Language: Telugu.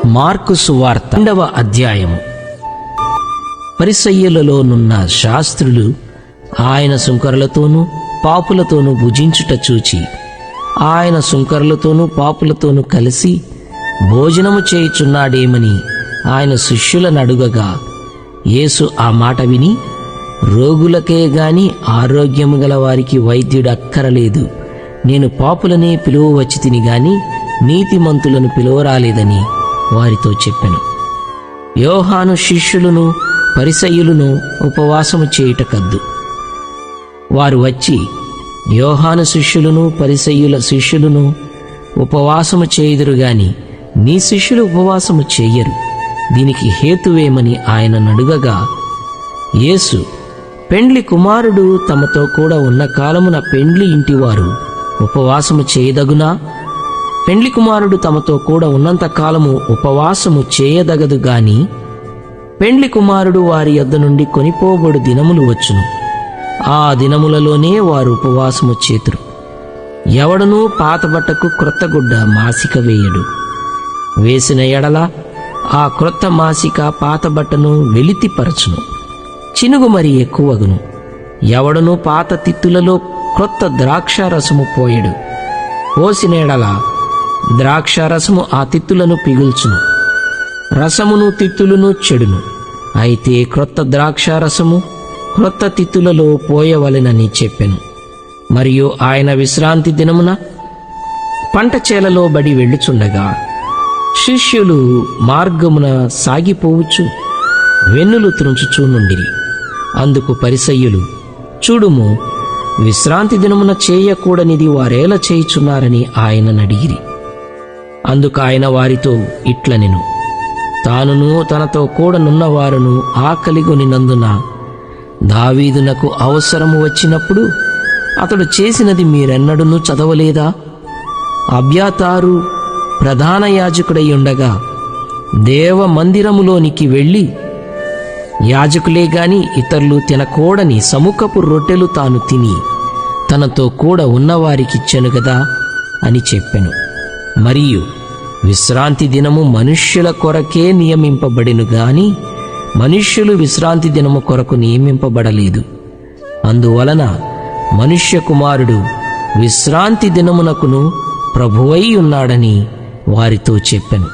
మార్కు సువార్త 2వ అధ్యాయము. పరిసయ్యులలోనున్న శాస్త్రులు ఆయన సుంకరులతోనూ పాపులతోనూ భుజించుట చూచి ఆయన సుంకరులతోనూ పాపులతోనూ కలిసి భోజనము చేయుచున్నాడేమని ఆయన శిష్యులను అడుగగా, యేసు ఆ మాట విని, రోగులకే గాని ఆరోగ్యము గల వారికి వైద్యుడు అక్కరలేదు, నేను పాపులనే పిలువవచ్చి తిని గాని నీతిమంతులను పిలువరాలేదని వారితో చెప్పెను. యోహాను శిష్యులను పరిసయ్యులను ఉపవాసము చేయుటకద్దు. వారు వచ్చి, యోహాను శిష్యులను పరిసయ్యుల శిష్యులను ఉపవాసము చేయుదురు గాని నీ శిష్యులు ఉపవాసము చెయ్యరు, దీనికి హేతువేమని ఆయన నడుగగా, యేసు, పెండ్లి కుమారుడు తమతో కూడా ఉన్న కాలమున పెండ్లి ఇంటివారు ఉపవాసము చేయదగునా? పెండ్లి కుమారుడు తమతో కూడా ఉన్నంత కాలము ఉపవాసము చేయదగదు గాని పెండ్లి కుమారుడు వారి యొద్ద నుండి కొనిపోబడు దినములు వచ్చును, ఆ దినములలోనే వారు ఉపవాసము చేతురు. ఎవడనూ పాత బట్టకు క్రొత్త గుడ్డ మాసిక వేయడు. వేసిన ఎడల ఆ క్రొత్త మాసిక పాత బట్టను వెలితిపరచును, చినుగు మరి ఎక్కువగును. ఎవడనూ పాత తిత్తులలో క్రొత్త ద్రాక్షారసము పోయడు. పోసిన ఎడల ద్రాక్షారసము ఆ తిత్తులను పిగుల్చును, రసమును తిత్తులను చెడును. అయితే క్రొత్త ద్రాక్షారసము క్రొత్త తిత్తులలో పోయవలెనని చెప్పెను. మరియు ఆయన విశ్రాంతి దినమున పంట చేలలో బడి వెళ్ళుచుండగా శిష్యులు మార్గమున సాగిపోవచ్చు వెన్నులు త్రుంచుచూనుండిరి. అందుకు పరిసయ్యులు, చూడుము, విశ్రాంతి దినమున చేయకూడనిది వారేలా చేయుచున్నారని ఆయననడిగిరి. అందుకు ఆయన వారితో ఇట్లనెను, తానును తనతో కూడనున్నవారును ఆకలిగొనినందున దావీదునకు అవసరము వచ్చినప్పుడు అతడు చేసినది మీరెన్నడూ చదవలేదా? అబ్యాతారు ప్రధాన యాజకుడై ఉండగా దేవ మందిరములోనికి వెళ్ళి యాజకులే గాని ఇతరులు తినకూడని సముఖపు రొట్టెలు తాను తిని తనతో కూడా ఉన్నవారికిచ్చెను గదా అని చెప్పెను. మరియు విశ్రాంతి దినము మనుష్యుల కొరకే నియమింపబడెను గాని మనుష్యులు విశ్రాంతి దినము కొరకు నియమింపబడలేదు. అందువలన మనుష్య కుమారుడు విశ్రాంతి దినమునకును ప్రభువై ఉన్నాడని వారితో చెప్పెను.